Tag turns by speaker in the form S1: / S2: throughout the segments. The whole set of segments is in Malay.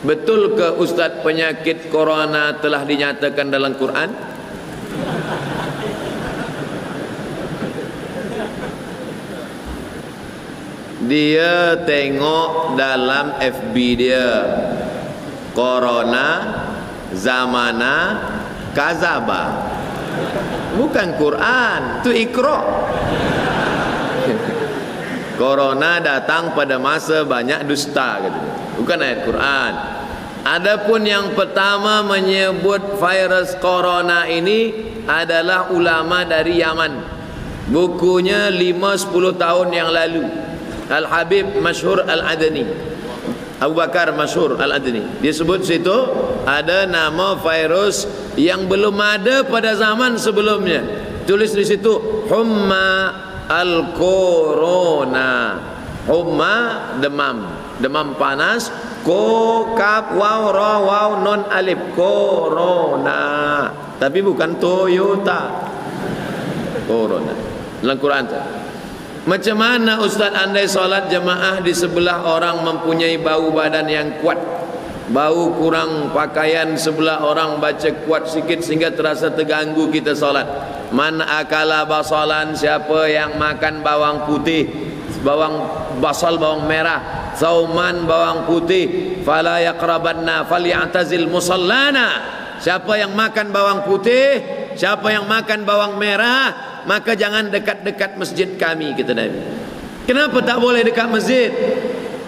S1: Betul ke Ustaz penyakit corona telah dinyatakan dalam Quran? Dia tengok dalam FB dia, corona zamana kazaba. Bukan Quran, itu Iqra. Corona datang pada masa banyak dusta, katanya. Bukan ayat Quran. Adapun yang pertama menyebut virus corona ini adalah ulama dari Yaman. Bukunya 5-10 tahun yang lalu. Al-Habib Masyhur Al-Adani, Abu Bakar Masyhur Al-Adani, dia sebut situ ada nama virus yang belum ada pada zaman sebelumnya. Tulis di situ humma al-corona. Humma demam, demam panas. Ko kaf waw ra waw non alif, corona. Tapi bukan Toyota. Corona. Dalam Quran tu. Macam mana Ustaz andai solat jemaah di sebelah orang mempunyai bau badan yang kuat, bau kurang pakaian, sebelah orang baca kuat sikit sehingga terasa terganggu kita solat. Man akala basalan, siapa yang makan bawang putih, bawang basal, bawang merah, sauman, bawang putih, fala yaqrabanna falyatazil musallana. Siapa yang makan bawang putih, siapa yang makan bawang merah, maka jangan dekat-dekat masjid kami, kata Nabi. Kenapa tak boleh dekat masjid?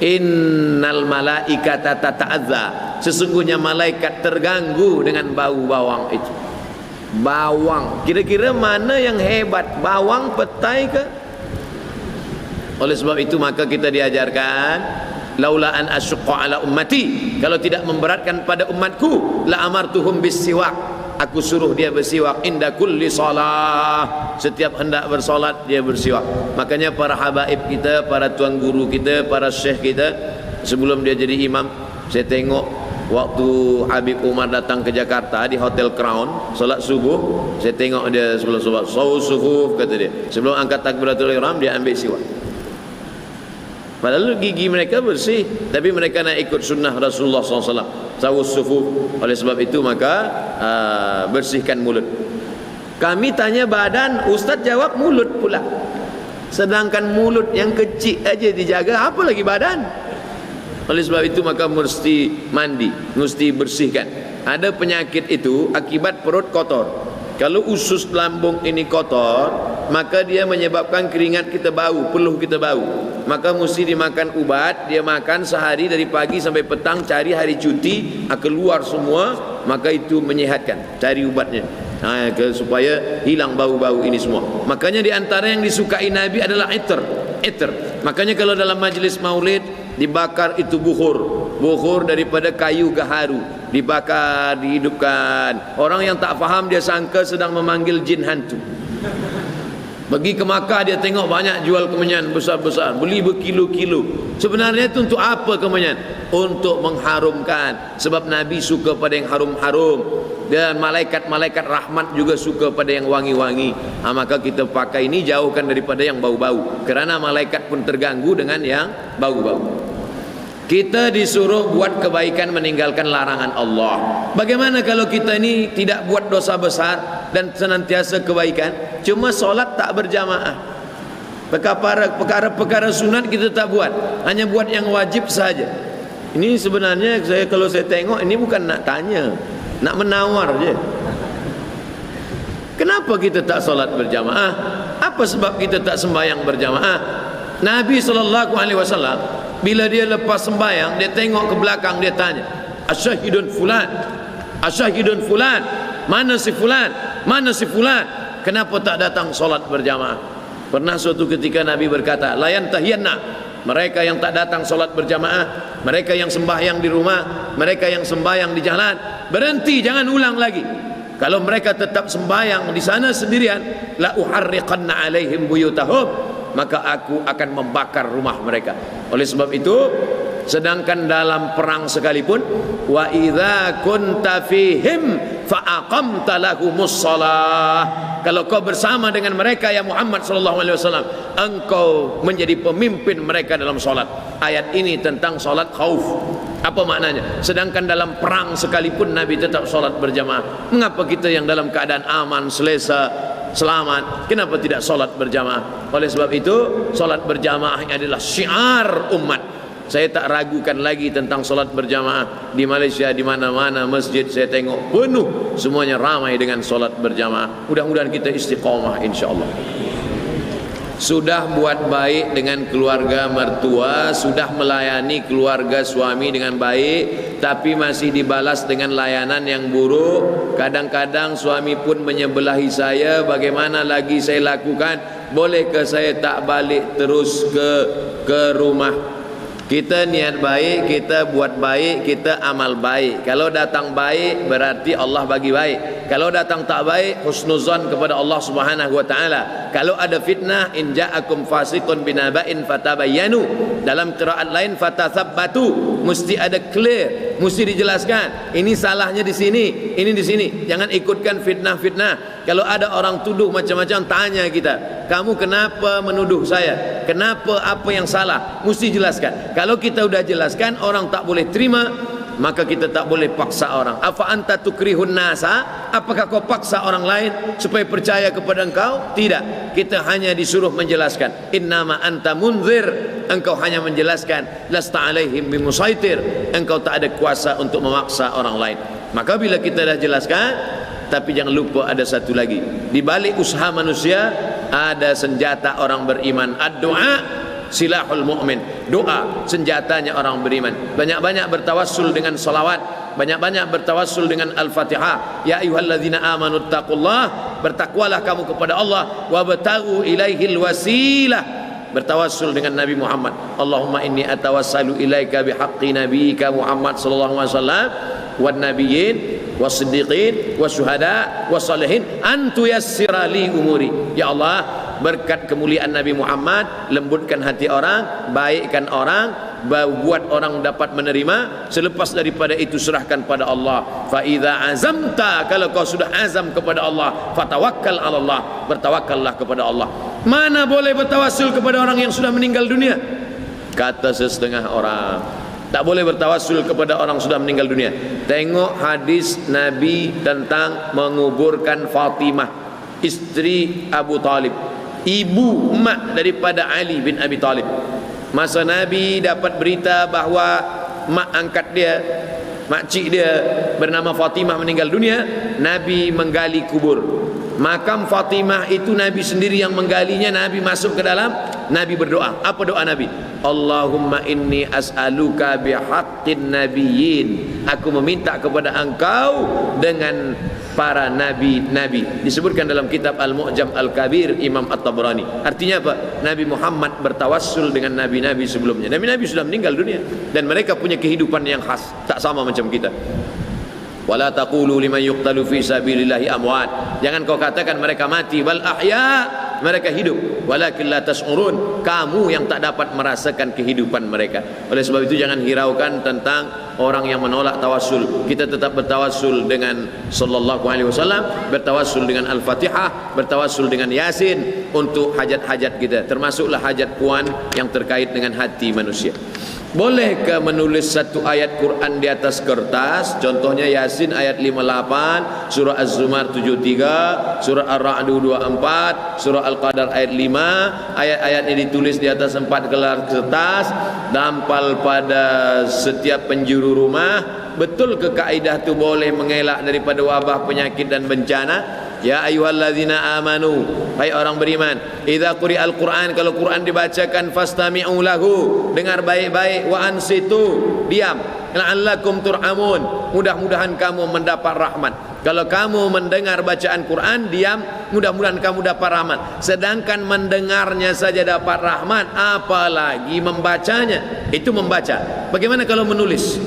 S1: Innal malaikata tata'adza, sesungguhnya malaikat terganggu dengan bau bawang itu. Bawang, kira-kira mana yang hebat, bawang petai ke? Oleh sebab itu maka kita diajarkan, laula an asyqa ala ummati, kalau tidak memberatkan pada umatku, la amartuhum bis-siwak, aku suruh dia bersiwak inda kulli salah, setiap hendak bersolat dia bersiwak. Makanya para habaib kita, para tuan guru kita, para syekh kita, sebelum dia jadi imam, saya tengok waktu Habib Umar datang ke Jakarta di Hotel Crown solat subuh, saya tengok dia sebelum solat subuh, kata dia, sebelum angkat takbiratul ihram dia ambil siwak. Padahal gigi mereka bersih, tapi mereka nak ikut sunnah Rasulullah SAW, sawus sufuf. Oleh sebab itu maka bersihkan mulut. Kami tanya badan, Ustaz jawab mulut pula. Sedangkan mulut yang kecil aja dijaga, apa lagi badan? Oleh sebab itu maka mesti mandi, mesti bersihkan. Ada penyakit itu akibat perut kotor. Kalau usus lambung ini kotor, maka dia menyebabkan keringat kita bau, peluh kita bau. Maka mesti dimakan ubat. Dia makan sehari dari pagi sampai petang, cari hari cuti, keluar semua, maka itu menyehatkan. Cari ubatnya supaya hilang bau-bau ini semua. Makanya di antara yang disukai Nabi adalah itar. Makanya kalau dalam majlis maulid dibakar itu bukhur daripada kayu gaharu, dibakar, dihidupkan. Orang yang tak faham dia sangka sedang memanggil jin hantu. Pergi ke Makkah dia tengok banyak jual kemenyan besar-besar, beli berkilo-kilo. Sebenarnya itu untuk apa kemenyan? Untuk mengharumkan. Sebab Nabi suka pada yang harum-harum, dan malaikat-malaikat rahmat juga suka pada yang wangi-wangi. Maka kita pakai ini, jauhkan daripada yang bau-bau, kerana malaikat pun terganggu dengan yang bau-bau. Kita disuruh buat kebaikan, meninggalkan larangan Allah. Bagaimana kalau kita ini tidak buat dosa besar dan senantiasa kebaikan, cuma solat tak berjamaah, perkara-perkara sunat kita tak buat, hanya buat yang wajib saja. Ini sebenarnya kalau saya tengok ini bukan nak tanya, nak menawar je. Kenapa kita tak solat berjamaah? Apa sebab kita tak sembahyang berjamaah? Nabi SAW bila dia lepas sembahyang, dia tengok ke belakang, dia tanya, asyahidun fulan, asyahidun fulan, mana si fulan, mana si fulan, kenapa tak datang solat berjamaah? Pernah suatu ketika Nabi berkata, layan tahiyanna, mereka yang tak datang solat berjamaah, mereka yang sembahyang di rumah, mereka yang sembahyang di jalan, berhenti, jangan ulang lagi. Kalau mereka tetap sembahyang di sana sendirian, la uharriqanna alaihim buyutahum, maka aku akan membakar rumah mereka. Oleh sebab itu, sedangkan dalam perang sekalipun, wa idza kunta fihim fa aqamta lahumus shalah, kalau kau bersama dengan mereka ya Muhammad sallallahu alaihi wasallam, engkau menjadi pemimpin mereka dalam salat. Ayat ini tentang salat khauf. Apa maknanya? Sedangkan dalam perang sekalipun Nabi tetap solat berjamaah. Mengapa kita yang dalam keadaan aman, selesa, selamat, kenapa tidak solat berjamaah? Oleh sebab itu, solat berjamaah adalah syiar umat. Saya tak ragukan lagi tentang solat berjamaah. Di Malaysia, di mana-mana masjid saya tengok penuh, semuanya ramai dengan solat berjamaah. Mudah-mudahan kita istiqamah, insyaAllah. Sudah buat baik dengan keluarga mertua, sudah melayani keluarga suami dengan baik, tapi masih dibalas dengan layanan yang buruk. Kadang-kadang suami pun menyebelahi saya. Bagaimana lagi saya lakukan? Bolehkah saya tak balik terus ke rumah? Kita niat baik, kita buat baik, kita amal baik. Kalau datang baik berarti Allah bagi baik. Kalau datang tak baik, husnuzan kepada Allah Subhanahu wa taala. Kalau ada fitnah, in ja'akum fasiqun binaba'in fatabayyanu. Dalam qiraat lain fatathabbatu, mesti ada clear, mesti dijelaskan. Ini salahnya di sini, ini di sini. Jangan ikutkan fitnah-fitnah. Kalau ada orang tuduh macam-macam, tanya kita, kamu kenapa menuduh saya? Kenapa, apa yang salah? Mesti jelaskan. Kalau kita sudah jelaskan, orang tak boleh terima, maka kita tak boleh paksa orang. Afa anta tukrihun nasa? Apakah kau paksa orang lain supaya percaya kepada engkau? Tidak. Kita hanya disuruh menjelaskan. Innama anta munzir. Engkau hanya menjelaskan. Lasta alaihim bimusaitir. Engkau tak ada kuasa untuk memaksa orang lain. Maka bila kita dah jelaskan, tapi jangan lupa ada satu lagi. Di balik usaha manusia ada senjata orang beriman. Ad-du'a silahul mu'min. Doa senjatanya orang beriman. Banyak-banyak bertawassul dengan salawat, banyak-banyak bertawassul dengan Al-Fatihah. Ya ayyuhalladzina amanu taqullah, bertakwalah kamu kepada Allah, wabtaghu ilaihil wasilah, bertawassul dengan Nabi Muhammad. Allahumma inni atawassalu ilaika bihaqqi nabiyyika Muhammad sallallahu alaihi wasallam wan nabiyyin wasiddiqin wasyuhada wasalihin an tuyassira li umuri. Ya Allah, berkat kemuliaan Nabi Muhammad, lembutkan hati orang, baikkan orang, buat orang dapat menerima. Selepas daripada itu serahkan pada Allah. Fa idza azamta, kalau kau sudah azam kepada Allah, fatawakkal 'ala Allah, bertawakkallah kepada Allah. Mana boleh bertawassul kepada orang yang sudah meninggal dunia? Kata setengah orang, tak boleh bertawassul kepada orang sudah meninggal dunia. Tengok hadis Nabi tentang menguburkan Fatimah, istri Abu Talib, ibu emak daripada Ali bin Abi Talib. Masa Nabi dapat berita bahawa mak angkat dia, makcik dia bernama Fatimah meninggal dunia, Nabi menggali kubur. Makam Fatimah itu Nabi sendiri yang menggalinya. Nabi masuk ke dalam, Nabi berdoa. Apa doa Nabi? Allahumma inni as'aluka bihaqqin nabiyyin. Aku meminta kepada engkau dengan para nabi-nabi. Disebutkan dalam kitab Al-Mu'jam Al-Kabir Imam At-Tabrani. Artinya apa? Nabi Muhammad bertawassul dengan nabi-nabi sebelumnya. Nabi-nabi sudah meninggal dunia dan mereka punya kehidupan yang khas, tak sama macam kita. Wala taqulu liman yuqtalu fi sabilillahi amwat. Jangan kau katakan mereka mati, bal ahya, mereka hidup. Walakin la tash'urun, kamu yang tak dapat merasakan kehidupan mereka. Oleh sebab itu jangan hiraukan tentang orang yang menolak tawassul. Kita tetap bertawassul dengan sallallahu alaihi wasallam, bertawassul dengan Al-Fatihah, bertawassul dengan Yasin untuk hajat-hajat kita, termasuklah hajat puan yang terkait dengan hati manusia. Bolehkah menulis satu ayat Quran di atas kertas? Contohnya Yasin ayat 58, surah Az-Zumar 73, surah Ar-Ra'd 24, surah Al-Qadar ayat 5. Ayat-ayat ini ditulis di atas 4 gelas kertas, dampal pada setiap penjuru rumah. Betul ke kaidah itu boleh mengelak daripada wabah, penyakit dan bencana? Ya ayyuhalladzina amanu, hai orang beriman, idza quri'al Qur'an, kalau Quran dibacakan, fastami'u lahu, dengar baik-baik, wa ansitu, diam, la'allakum turhamun, mudah-mudahan kamu mendapat rahmat. Kalau kamu mendengar bacaan Quran, diam, mudah-mudahan kamu dapat rahmat. Sedangkan mendengarnya saja dapat rahmat, apalagi membacanya. Itu membaca. Bagaimana kalau menulis?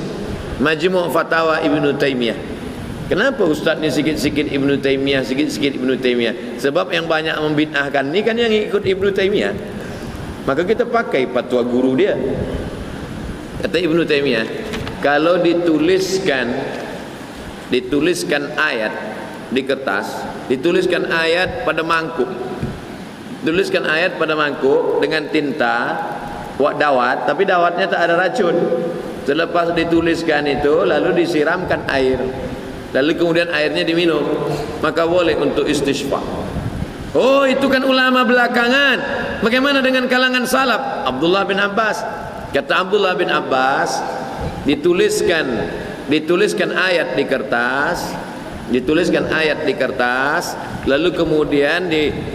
S1: Majmu' Fatawa Ibnu Taimiyah. Kenapa ustaz ni sikit-sikit Ibnu Taimiyah, sikit-sikit Ibnu Taimiyah? Sebab yang banyak membid'ahkan ni kan yang ikut Ibnu Taimiyah. Maka kita pakai fatwa guru dia. Kata Ibnu Taimiyah, kalau dituliskan ayat di kertas, dituliskan ayat pada mangkuk, tuliskan ayat pada mangkuk dengan tinta dawat, tapi dawatnya tak ada racun. Selepas dituliskan itu, lalu disiramkan air, lalu kemudian airnya diminum, maka boleh untuk istisqa. Oh, itu kan ulama belakangan. Bagaimana dengan kalangan salaf? Abdullah bin Abbas, kata Abdullah bin Abbas, dituliskan ayat di kertas, lalu kemudian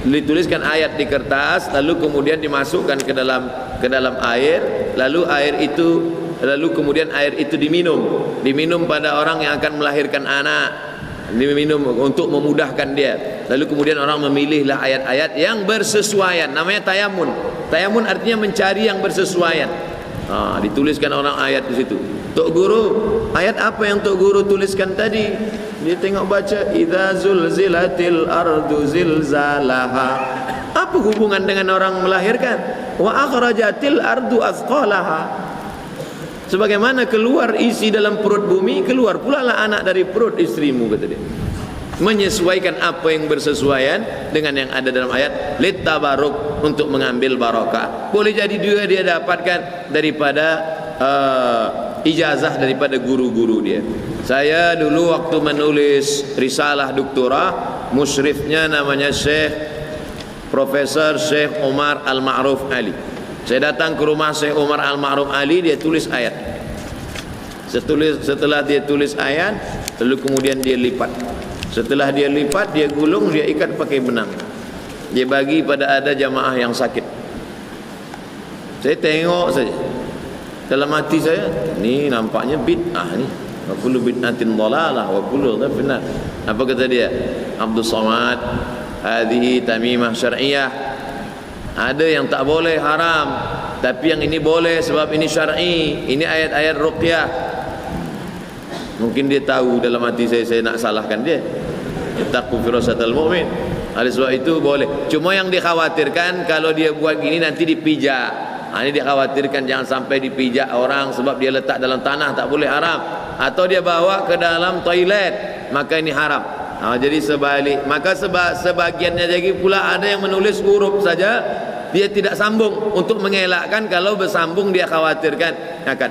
S1: dituliskan ayat di kertas, lalu kemudian dimasukkan ke dalam air, lalu kemudian air itu diminum pada orang yang akan melahirkan anak, diminum untuk memudahkan dia. Lalu kemudian orang memilihlah ayat-ayat yang bersesuaian, namanya tayamun. Tayamun artinya mencari yang bersesuaian. Dituliskan orang ayat di situ. Tok Guru, ayat apa yang Tok Guru tuliskan tadi? Dia tengok baca, idza zulzilatil ardu zilzalaha. Apa hubungan dengan orang melahirkan? Wa akhrajatil ardu athqalaha. Sebagaimana keluar isi dalam perut bumi, keluar pula lah anak dari perut istrimu, kata dia. Menyesuaikan apa yang bersesuaian dengan yang ada dalam ayat, litabaruk, untuk mengambil barakah. Boleh jadi dia dapatkan daripada ijazah daripada guru-guru dia. Saya dulu waktu menulis risalah doktora, musyrifnya namanya Profesor Syekh Umar Al-Ma'ruf Ali. Saya datang ke rumah Syekh Umar Al-Ma'ruf Ali, dia tulis ayat. Setelah dia tulis ayat, lalu kemudian dia lipat. Setelah dia lipat, dia gulung, dia ikat pakai benang. Dia bagi pada ada jamaah yang sakit. Saya tengok saja. Dalam hati saya, ni nampaknya bid'ah ni. Wa kullu bid'atin dhalalah wa kullu dhalalah. Apa kata dia? Abdul Samad, hadhihi tamimah syar'iyah. Ada yang tak boleh, haram, tapi yang ini boleh sebab ini syar'i. Ini ayat-ayat ruqyah. Mungkin dia tahu dalam hati saya nak salahkan dia. Ittaqu firasatal mu'min. Oleh sebab itu boleh. Cuma yang dikhawatirkan kalau dia buat gini nanti dipijak. Ini dikhawatirkan jangan sampai dipijak orang sebab dia letak dalam tanah, tak boleh, haram. Atau dia bawa ke dalam toilet, maka ini haram. Jadi sebalik. Maka sebagiannya lagi pula ada yang menulis huruf saja, dia tidak sambung untuk mengelakkan kalau bersambung dia khawatirkan akan.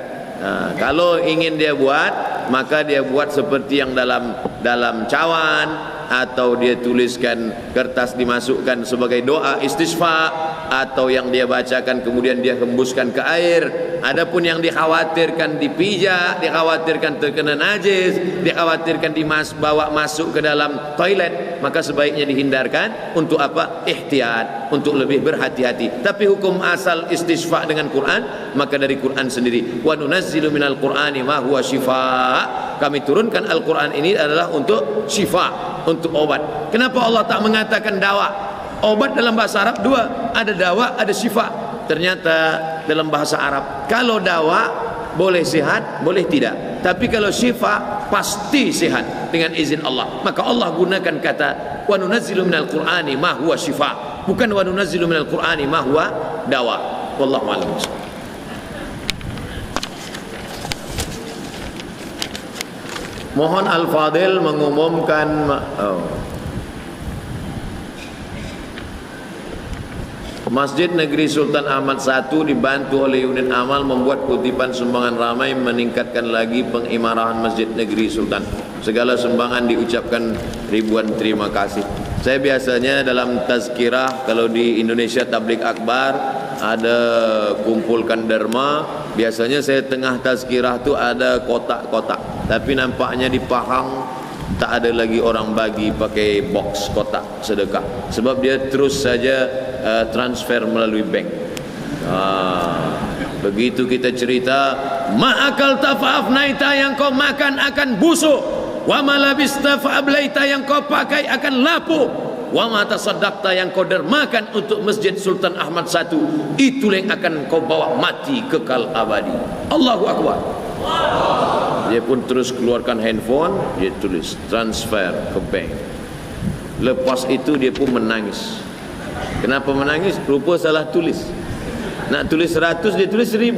S1: Kalau ingin dia buat, maka dia buat seperti yang dalam cawan, atau dia tuliskan kertas dimasukkan sebagai doa istisqa, atau yang dia bacakan kemudian dia hembuskan ke air. Adapun yang dikhawatirkan dipijak, dikhawatirkan terkena najis, dikhawatirkan bawa masuk ke dalam toilet, maka sebaiknya dihindarkan. Untuk apa? Ihtiyat, untuk lebih berhati-hati. Tapi hukum asal istisqa dengan Quran, maka dari Quran sendiri. Wa nunazzilu minal Qur'ani ma huwa syifaa. Kami turunkan Al-Quran ini adalah untuk syifa, untuk obat. Kenapa Allah tak mengatakan dawa? Obat dalam bahasa Arab dua, ada dawa, ada syifa. Ternyata dalam bahasa Arab, kalau dawa boleh sehat, boleh tidak. Tapi kalau syifa pasti sehat dengan izin Allah. Maka Allah gunakan kata wa nunazzilu minal Qur'ani ma huwa syifa, bukan wa nunazzilu minal Qur'ani ma huwa dawa. Wallahu a'lam. Mohon Al-Fadil mengumumkan Masjid Negeri Sultan Ahmad I dibantu oleh unit amal membuat kutipan sumbangan ramai, meningkatkan lagi pengimarahan Masjid Negeri Sultan. Segala sumbangan diucapkan ribuan terima kasih. Saya biasanya dalam tazkirah, kalau di Indonesia Tabligh Akbar ada kumpulkan derma, biasanya saya tengah tazkirah tu ada kotak-kotak, tapi nampaknya di Pahang tak ada lagi orang bagi pakai box kotak sedekah, sebab dia terus saja transfer melalui bank. Begitu kita cerita, ma'akal tafa'afnaita, yang kau makan akan busuk, wa malabista fa'ablaita, yang kau pakai akan lapuk, wa ma tasaddaqta, yang kau dermakan untuk Masjid Sultan Ahmad I, itulah yang akan kau bawa mati kekal abadi. Allahu Akbar. Dia pun terus keluarkan handphone, dia tulis transfer ke bank. Lepas itu dia pun menangis. Kenapa menangis? Rupa salah tulis. Nak tulis 100, dia tulis 1000.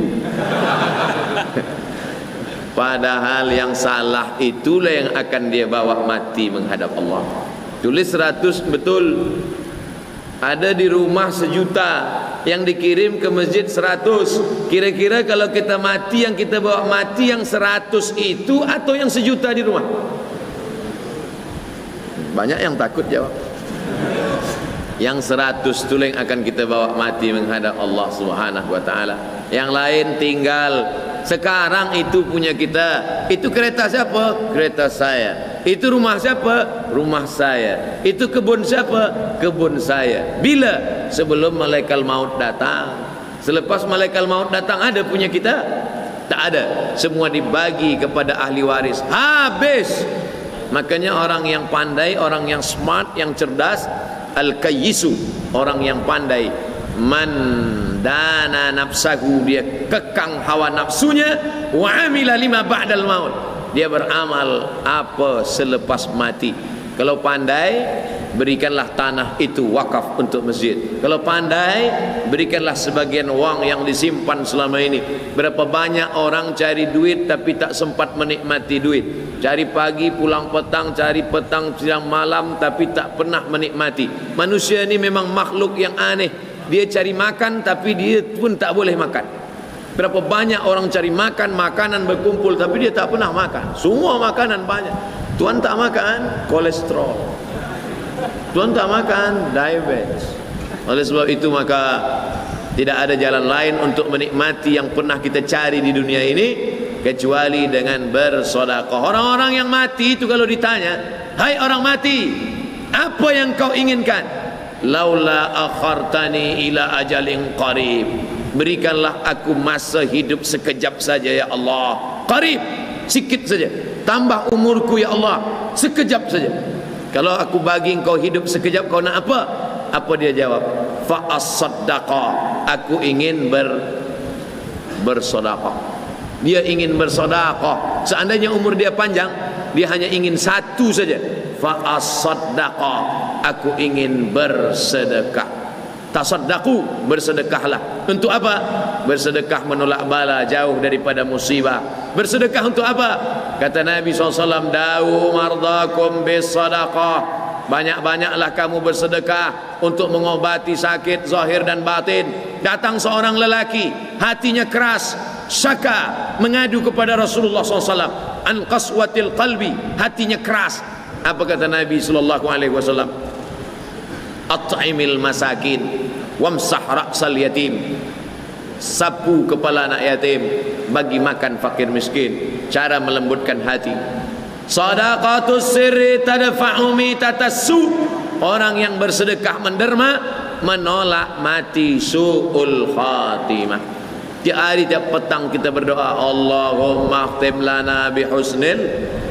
S1: Padahal yang salah itulah yang akan dia bawa mati menghadap Allah. Tulis 100 betul, ada di rumah 1 juta, yang dikirim ke masjid 100. Kira-kira kalau kita mati, yang kita bawa mati yang 100 itu atau yang 1.000.000 di rumah? Banyak yang takut jawab. Yang 100 tu yang akan kita bawa mati menghadap Allah Subhanahu wa taala. Yang lain tinggal. Sekarang itu punya kita. Itu kereta siapa? Kereta saya. Itu rumah siapa? Rumah saya. Itu kebun siapa? Kebun saya. Bila? Sebelum malaikat maut datang. Selepas malaikat maut datang ada punya kita? Tak ada. Semua dibagi kepada ahli waris. Habis. Makanya orang yang pandai, orang yang smart, yang cerdas, al-kayyisu, orang yang pandai, man dana nafsahu, dia kekang hawa nafsunya, wa amila lima ba'dal maut, dia beramal apa selepas mati. Kalau pandai, berikanlah tanah itu wakaf untuk masjid. Kalau pandai, berikanlah sebagian wang yang disimpan selama ini. Berapa banyak orang cari duit tapi tak sempat menikmati duit. Cari pagi pulang petang, cari petang siang malam tapi tak pernah menikmati. Manusia ini memang makhluk yang aneh. Dia cari makan tapi dia pun tak boleh makan. Berapa banyak orang cari makan, makanan berkumpul tapi dia tak pernah makan. Semua makanan banyak. Tuan tak makan, kolesterol. Tuan tak makan, diabetes. Oleh sebab itu maka tidak ada jalan lain untuk menikmati yang pernah kita cari di dunia ini kecuali dengan bersedekah. Orang-orang yang mati itu kalau ditanya, hai orang mati, apa yang kau inginkan? Laula akhartani ila ajalin qarib, berikanlah aku masa hidup sekejap saja ya Allah. Qarib, sikit saja. Tambah umurku ya Allah, sekejap saja. Kalau aku bagi engkau hidup sekejap, kau nak apa? Apa dia jawab? Fa as-saddaqa, aku ingin bersedekah. Dia ingin bersedekah. Seandainya umur dia panjang, dia hanya ingin satu saja. Fa as-saddaqa, aku ingin bersedekah. Tasaddaqu, bersedekahlah. Untuk apa? Bersedekah menolak bala, jauh daripada musibah. Bersedekah untuk apa? Kata Nabi SAW, da'u mardakum bisadaqah, banyak-banyaklah kamu bersedekah untuk mengobati sakit zahir dan batin. Datang seorang lelaki, hatinya keras, syaka, mengadu kepada Rasulullah SAW, an qaswatil qalbi, hatinya keras. Apa kata Nabi SAW? At'imil masakin wamsah ra'sal yatim, sapu kepala anak yatim, bagi makan fakir miskin. Cara melembutkan hati. Sadaqatus sirri tadfa'u mitatassu, orang yang bersedekah menderma menolak mati su'ul khatimah. Tiap hari tiap petang kita berdoa, Allahumma khtim lana bihusnil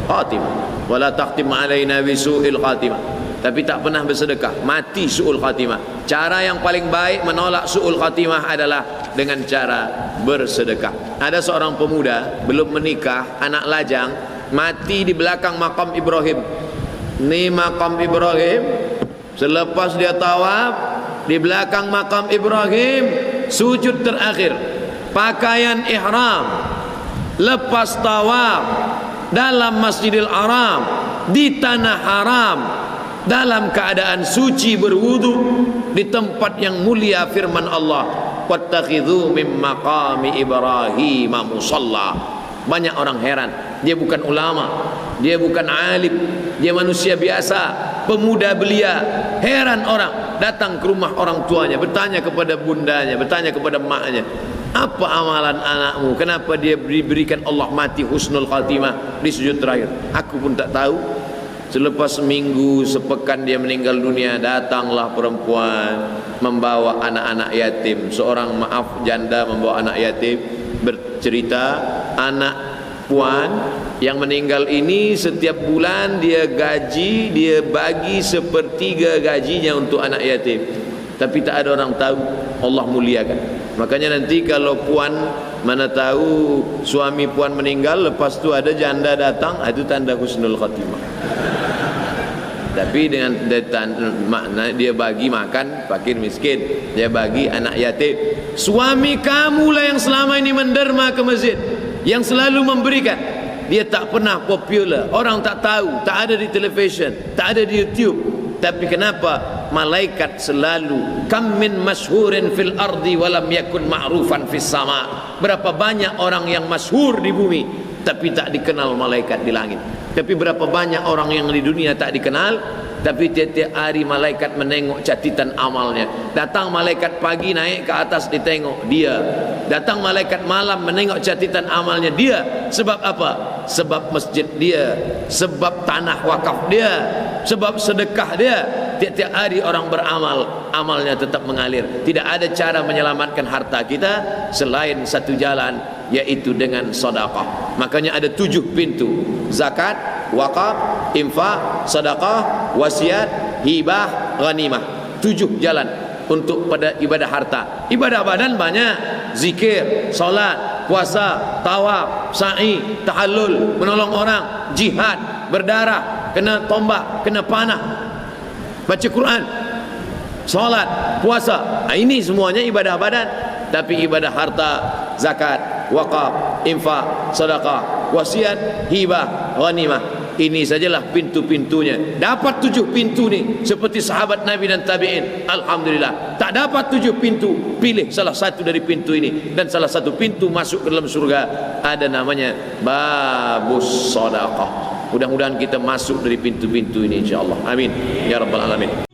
S1: khatimah wala takhtim alaina bisu'il khatimah. Tapi tak pernah bersedekah, mati su'ul khatimah. Cara yang paling baik menolak su'ul khatimah adalah dengan cara bersedekah. Ada seorang pemuda belum menikah, anak lajang, mati di belakang makam Ibrahim. Ini makam Ibrahim. Selepas dia tawaf di belakang makam Ibrahim, sujud terakhir, pakaian ihram, lepas tawaf dalam Masjidil Haram, di tanah haram, dalam keadaan suci, berwudu di tempat yang mulia. Firman Allah, wattakhidhu min maqami Ibrahim musalla. Banyak orang heran, dia bukan ulama, dia bukan alim, dia manusia biasa, pemuda belia. Heran orang, datang ke rumah orang tuanya, bertanya kepada bundanya, bertanya kepada maknya, apa amalan anakmu? Kenapa dia diberikan Allah mati husnul khatimah di sujud terakhir? Aku pun tak tahu. Selepas seminggu, sepekan dia meninggal dunia, datanglah perempuan membawa anak-anak yatim. Seorang janda membawa anak yatim, bercerita, anak puan yang meninggal ini setiap bulan dia gaji, dia bagi 1/3 gajinya untuk anak yatim. Tapi tak ada orang tahu, Allah muliakan. Makanya nanti kalau puan mana tahu suami puan meninggal, lepas tu ada janda datang, itu tanda husnul khatimah. Tapi dengan makna dia bagi makan fakir miskin, dia bagi anak yatim. Suami kamulah yang selama ini menderma ke masjid, yang selalu memberikan. Dia tak pernah popular, orang tak tahu, tak ada di televisyen, tak ada di YouTube. Tapi kenapa malaikat selalu kam min masyhurin fil ardi walam yakun ma'rufan fis sama. Berapa banyak orang yang masyhur di bumi tapi tak dikenal malaikat di langit. Tapi berapa banyak orang yang di dunia tak dikenal, tapi tiap-tiap hari malaikat menengok catatan amalnya. Datang malaikat pagi naik ke atas ditengok dia. Datang malaikat malam menengok catatan amalnya dia. Sebab apa? Sebab masjid dia, sebab tanah wakaf dia, sebab sedekah dia. Tiap-tiap hari orang beramal, amalnya tetap mengalir. Tidak ada cara menyelamatkan harta kita selain satu jalan, yaitu dengan sedekah. Makanya ada 7 pintu: zakat, wakaf, infak, sedekah, wasiat, hibah, ghanimah. 7 jalan untuk pada ibadah harta. Ibadah badan banyak: zikir, solat, puasa, tawaf, sa'i, tahallul, menolong orang, jihad, berdarah, kena tombak, kena panah, baca Quran, solat, puasa. Ini semuanya ibadah badan. Tapi ibadah harta, zakat, wakaf, infak, sedekah, wasiat, hibah, ghanimah, ini sajalah pintu-pintunya. Dapat 7 pintu ni seperti sahabat Nabi dan tabi'in, alhamdulillah. Tak dapat 7 pintu, pilih salah satu dari pintu ini. Dan salah satu pintu masuk ke dalam surga ada namanya babus sedekah. Mudah-mudahan kita masuk dari pintu-pintu ini, insya-Allah. Amin ya rabbal alamin.